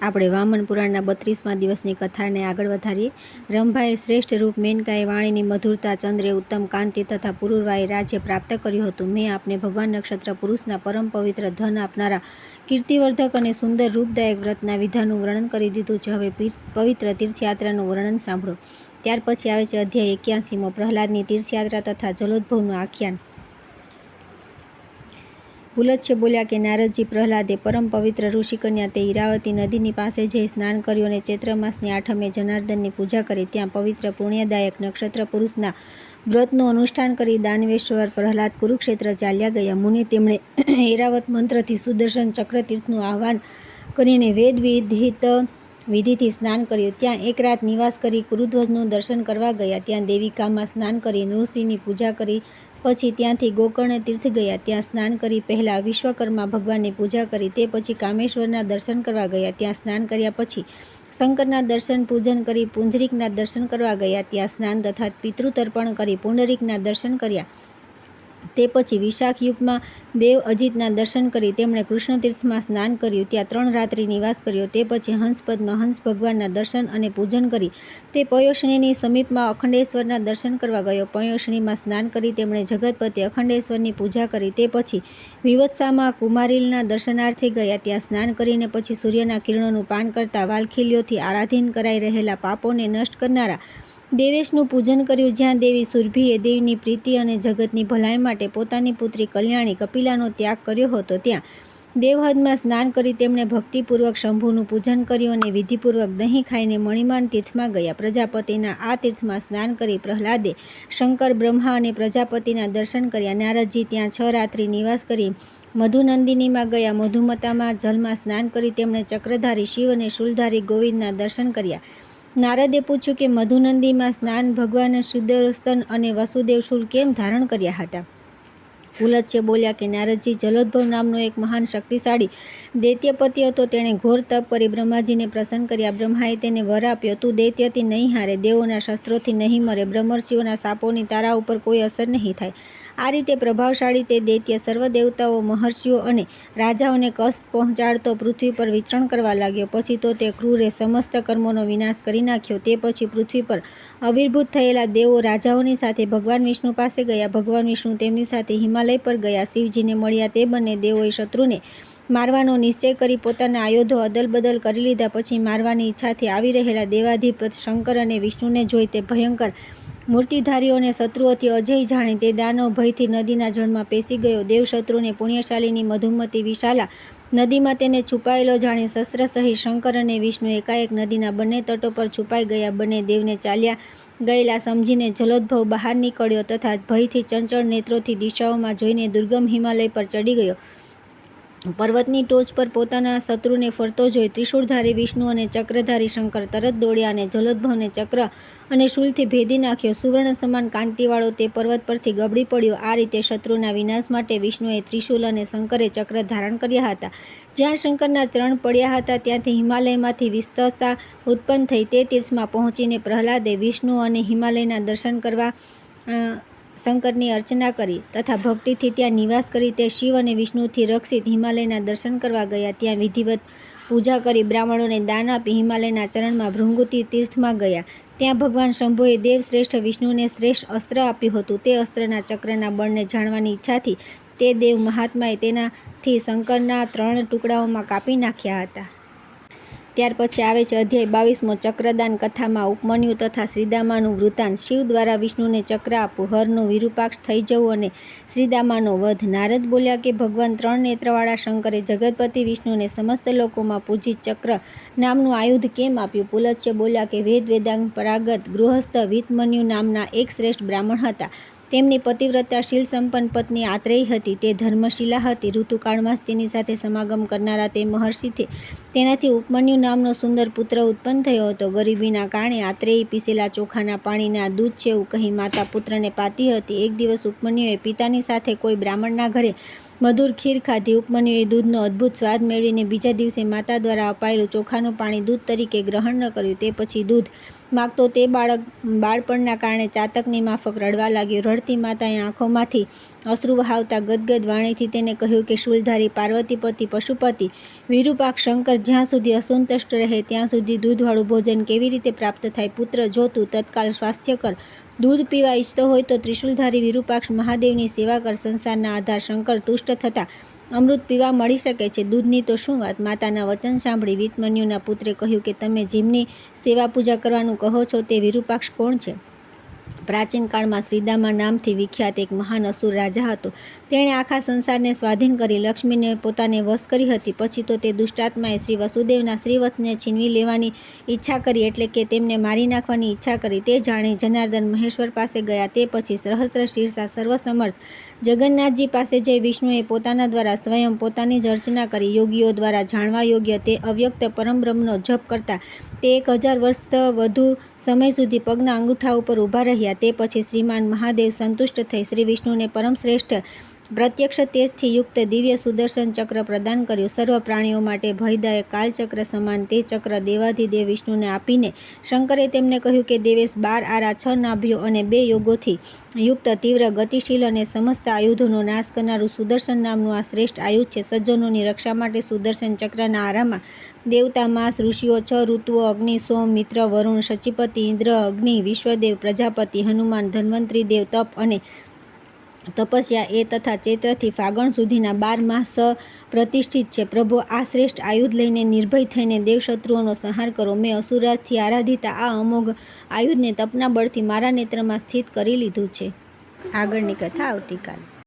આપણે વામન પુરાણના 32મા દિવસની કથાને આગળ વધારીએ. રંભાએ શ્રેષ્ઠ રૂપ, મેનકાએ વાણીની મધુરતા, ચંદ્રે ઉત્તમ કાંતિ તથા પુરુરવાએ રાજ્ય પ્રાપ્ત કર્યું હતું. મેં આપને ભગવાન નક્ષત્ર પુરુષના પરમ પવિત્ર ધન આપનારા કીર્તિવર્ધક અને સુંદર રૂપદાયક વ્રતના વિધાનનું વર્ણન કરી દીધું છે. હવે પવિત્ર તીર્થયાત્રાનું વર્ણન સાંભળો. ત્યાર પછી આવે છે અધ્યાય 81મો, પ્રહલાદની તીર્થયાત્રા તથા જલોદ્ભવનું આખ્યાન. પુલત્સ્ય બોલ્યા કે નારદજી, પ્રહલાદે પરમ પવિત્ર ઋષિકન્યા તે ઈરાવતી નદીની પાસે જઈ સ્નાન કર્યું અને ચૈત્ર માસની આઠમે જનાર્દનની પૂજા કરી. ત્યાં પવિત્ર પુણ્યદાયક નક્ષત્ર પુરુષના વ્રતનું અનુષ્ઠાન કરી દાનવેશ્વર પ્રહલાદ કુરુક્ષેત્ર ચાલ્યા ગયા. મુનિ તેમણે ઐરાવત મંત્રથી સુદર્શન ચક્ર તીર્થનું આહ્વાન કરીને વેદ વિધિથી સ્નાન કર્યું. ત્યાં એક રાત નિવાસ કરી કુરુધ્વજનું દર્શન કરવા ગયા. ત્યાં દેવિકામાં સ્નાન કરી નૃસિંહની પૂજા કરી. પછી ત્યાંથી ગોકર્ણ તીર્થ ગયા. ત્યાં સ્નાન કરી પહેલાં વિશ્વકર્મા ભગવાનની પૂજા કરી. તે પછી કામેશ્વરના દર્શન કરવા ગયા. ત્યાં સ્નાન કર્યા પછી શંકરના દર્શન પૂજન કરી પુંજરીકના દર્શન કરવા ગયા. ત્યાં સ્નાન તથા પિતૃતર્પણ કરી પુંડરીકના દર્શન કર્યા. તે પછી વિશાખ યુગમાં દેવ અજિતના દર્શન કરી તેમણે કૃષ્ણતીર્થમાં સ્નાન કર્યું. ત્યાં 3 રાત્રિ નિવાસ કર્યો. તે પછી હંસપદમાં હંસ ભગવાનના દર્શન અને પૂજન કરી તે પયોષ્ણીની સમીપમાં અખંડેશ્વરના દર્શન કરવા ગયો. પયોષ્ણીમાં સ્નાન કરી તેમણે જગતપતિ અખંડેશ્વરની પૂજા કરી. તે પછી વિવત્સામાં કુમારીલના દર્શનાર્થે ગયા. ત્યાં સ્નાન કરીને પછી સૂર્યના કિરણોનું પાન કરતા વાલખીલ્યોથી આરાધીન કરાઈ રહેલા પાપોને નષ્ટ કરનારા દેવેશનું પૂજન કર્યું. જ્યાં દેવી સુરભીએ દેવીની પ્રીતિ અને જગતની ભલાઈ માટે પોતાની પુત્રી કલ્યાણી કપિલાનો ત્યાગ કર્યો હતો. ત્યાં દેવહદમાં સ્નાન કરી તેમણે ભક્તિપૂર્વક શંભુનું પૂજન કર્યું અને વિધિપૂર્વક દહીં ખાઈને મણિમાન તીર્થમાં ગયા. પ્રજાપતિના આ તીર્થમાં સ્નાન કરી પ્રહલાદે શંકર, બ્રહ્મા અને પ્રજાપતિના દર્શન કર્યા. નારદજી ત્યાં 6 રાત્રિ નિવાસ કરી મધુનંદિનીમાં ગયા. મધુમતામાં જલમાં સ્નાન કરી તેમણે ચક્રધારી શિવ અને શૂલધારી ગોવિંદના દર્શન કર્યા. નારદે પૂછ્યું કે મધુનંદીમાં સ્નાન ભગવાન શુદ્ધોસ્તન અને વસુદેવ શૂલ કેમ ધારણ કર્યા હતા? પુલત્સ્ય બોલ્યા કે નારદજી, જલોદ્ભવ નામનો એક મહાન શક્તિશાળી દૈત્યપતિ હતો. તેણે ઘોર તપ કરી બ્રહ્માજીને પ્રસન્ન કર્યા. બ્રહ્માએ તેને વર આપ્યો, તું દૈત્યથી નહીં હારે, દેવોના શસ્ત્રોથી નહીં મરે, બ્રહ્મર્ષિઓના શાપોની તારા ઉપર કોઈ અસર નહીં થાય. આ રીતે પ્રભાવશાળી તે દૈત્ય સર્વ દેવતાઓ, મહર્ષિઓ અને રાજાઓને કષ્ટ પહોંચાડતો પૃથ્વી પર વિચરણ કરવા લાગ્યો. પછી તો તે ક્રૂરે સમસ્ત કર્મોનો વિનાશ કરી નાખ્યો. તે પછી પૃથ્વી પર આવિર્ભૂત થયેલા દેવો રાજાઓની સાથે ભગવાન વિષ્ણુ પાસે ગયા. ભગવાન વિષ્ણુ તેમની સાથે હિમાલય પર ગયા. શિવજીને મળ્યા તે બંને દેવોએ શત્રુને મારવાનો નિશ્ચય કરી પોતાના આયુધો અદલબદલ કરી લીધા. પછી મારવાની ઈચ્છાથી આવી રહેલા દેવાધિપત શંકર અને વિષ્ણુને જોઈ તે ભયંકર મૂર્તિધારીઓને શત્રુઓથી અજય જાણી તે દાનવ ભયથી નદીના જળમાં પેસી ગયો. દેવશત્રુને પુણ્યશાલિની મધુમતી વિશાલા નદીમાં તેને છુપાયેલો જાણી શસ્ત્ર સહિત શંકર અને વિષ્ણુ એકાએક નદીના બંને તટો પર છુપાઈ ગયા. બંને દેવને ચાલ્યા ગયેલા સમજીને જલોદ્ભવ બહાર નીકળ્યો તથા ભયથી ચંચળ નેત્રોથી દિશાઓમાં જોઈને દુર્ગમ હિમાલય પર ચડી ગયો. પર્વતની ટોચ પર પોતાના શત્રુને ફરતો જોઈ ત્રિશૂળધારી વિષ્ણુ અને ચક્રધારી શંકર તરત દોડ્યા અને જલોદ્ભવને ચક્ર અને શૂલથી ભેદી નાખ્યો. સુવર્ણ સમાન કાંતિવાળો તે પર્વત પરથી ગબડી પડ્યો. આ રીતે શત્રુના વિનાશ માટે વિષ્ણુએ ત્રિશૂલ અને શંકરે ચક્ર ધારણ કર્યા હતા. જ્યાં શંકરના ચરણ પડ્યા હતા ત્યાંથી હિમાલયમાંથી વિસ્તરતા ઉત્પન્ન થઈ. તે તીર્થમાં પહોંચીને પ્રહલાદે વિષ્ણુ અને હિમાલયના દર્શન કરવા શંકરની અર્ચના કરી તથા ભક્તિથી ત્યાં નિવાસ કરી તે શિવ અને વિષ્ણુથી રક્ષિત હિમાલયના દર્શન કરવા ગયા. ત્યાં વિધિવત પૂજા કરી બ્રાહ્મણોને દાન આપી હિમાલયના ચરણમાં ભૃંગુતિ તીર્થમાં ગયા. ત્યાં ભગવાન શંભુએ દેવશ્રેષ્ઠ વિષ્ણુને શ્રેષ્ઠ અસ્ત્ર આપ્યું હતું. તે અસ્ત્રના ચક્રના બળને જાણવાની ઈચ્છાથી તે દેવ મહાત્માએ તેનાથી શંકરના 3 ટુકડાઓમાં કાપી નાખ્યા હતા. ત્યાર પછી આવે છે અધ્યાય 22મો, ચક્રદાન કથામાં ઉપમન્યુ તથા શ્રીદામાનું વૃત્તાંત. શિવ દ્વારા વિષ્ણુને ચક્ર આપવું, હરનું વિરૂપાક્ષ થઈ જવું અને શ્રીદામાનો વધ. નારદ બોલ્યા કે ભગવાન 3 નેત્રવાળા શંકરે જગતપતિ વિષ્ણુને સમસ્ત લોકોમાં પૂજિત ચક્ર નામનું આયુધ કેમ આપ્યું? પુલત્સ્ય બોલ્યા કે વેદ વેદાંગ પરાગત ગૃહસ્થ વિતમન્યુ નામના એક શ્રેષ્ઠ બ્રાહ્મણ હતા. તેમની પતિવ્રતા શીલ સંપન્ન પત્ની આત્રેયી હતી. તે ધર્મશીલા હતી. ઋતુકાળમાં જ તેની સાથે સમાગમ કરનારા તે મહર્ષિથી તેનાથી ઉપમન્યુ નામનો સુંદર પુત્ર ઉત્પન્ન થયો હતો. ગરીબીના કારણે આત્રેયી પીસેલા ચોખાના પાણીના દૂધ છે એવું કહી માતા પુત્રને પાતી હતી. એક દિવસ ઉપમન્યુએ પિતાની સાથે કોઈ બ્રાહ્મણના ઘરે મધુર ખીર ખાધી. ઉપમન્યુએ દૂધનો અદ્ભુત સ્વાદ મેળવીને બીજા દિવસે માતા દ્વારા અપાયેલું ચોખાનું પાણી દૂધ તરીકે ગ્રહણ ન કર્યું. તે પછી દૂધ માગતો તે બાળક બાળપણના કારણે ચાતકની માફક રડવા લાગ્યો. રડતી માતાએ આંખોમાંથી અશ્રુ વહાવતા ગદગદ વાણીથી તેને કહ્યું કે શૂલધારી પાર્વતીપતિ પશુપતિ વિરૂપાક્ષ શંકર જ્યાં સુધી અસંતુષ્ટ રહે ત્યાં સુધી દૂધવાળું ભોજન કેવી રીતે પ્રાપ્ત થાય? પુત્ર, જો તું તત્કાલ સ્વાસ્થ્ય કર, દૂધ પીવા ઈચ્છતો હોય તો ત્રિશુલધારી વિરૂપાક્ષ મહાદેવની સેવા કર. સંસારના આધાર શંકર તુષ્ટ થતાં અમૃત પીવા મળી શકે છે. દૂધની તો શું વાત? માતાના વચન સાંભળી વિતમન્યુના પુત્રે કહ્યું કે તમે જેમની સેવા પૂજા કરવાનું કહો છો તે વિરૂપાક્ષ કોણ છે? પ્રાચીન કાળમાં શ્રીદામા નામથી વિખ્યાત એક મહાન અસુર રાજા હતો. તેણે આખા સંસારને સ્વાધીન કરી લક્ષ્મીને પોતાને વશ કરી હતી. પછી તો તે દુષ્ટાત્માએ શ્રી વસુદેવના શ્રીવત્સને છીનવી લેવાની ઈચ્છા કરી, એટલે કે તેમને મારી નાખવાની ઈચ્છા કરી. તે જાણી જનાર્દન મહેશ્વર પાસે ગયા. તે પછી સહસ્ર શીર્ષા સર્વસમર્થ જગન્નાથજી પાસે જઈ વિષ્ણુએ પોતાના દ્વારા સ્વયં પોતાની જ અર્ચના કરી. યોગીઓ દ્વારા જાણવા યોગ્ય તે અવ્યક્ત પરમબ્રહ્મનો જપ કરતા તે 1000 વર્ષ વધુ સમય સુધી પગના અંગૂઠા ઉપર ઊભા રહ્યા. તે પછી શ્રીમાન મહાદેવ સંતુષ્ટ થઈ શ્રી વિષ્ણુને પરમશ્રેષ્ઠ પ્રત્યક્ષ તેજથી યુક્ત દિવ્ય સુદર્શન ચક્ર પ્રદાન કર્યું. સર્વ પ્રાણીઓ માટે ભયદાયક કાલચક્ર સમાન તે ચક્ર દેવાધિદેવ વિષ્ણુને આપીને શંકરે તેમને કહ્યું કે દેવેશ 12 આરા 6 નાભિઓ અને 2 યોગોથી યુક્ત તીવ્ર ગતિશીલ અને સમસ્ત આયુધોનો નાશ કરનારું સુદર્શન નામનું આ શ્રેષ્ઠ આયુધ છે. સજ્જનોની રક્ષા માટે સુદર્શન ચક્રના આરામાં દેવતા, માસ, ઋષિઓ, 6 ઋતુઓ, અગ્નિ, સોમ, મિત્ર, વરુણ, શચીપતિ, ઇન્દ્ર, અગ્નિ, વિશ્વદેવ, પ્રજાપતિ, હનુમાન, ધન્વંતરી દેવ, તપ અને તપસ્યા એ તથા ચૈત્રથી ફાગણ સુધીના 12 માસ પ્રતિષ્ઠિત છે. પ્રભો, આ શ્રેષ્ઠ આયુધ લઈને નિર્ભય થઈને દેવશત્રુઓનો સંહાર કરો. મેં અસુરાજથી આરાધિતા આ અમોઘ આયુધને તપના બળથી મારા નેત્રમાં સ્થિત કરી લીધું છે. આગળની કથા આવતીકાલ.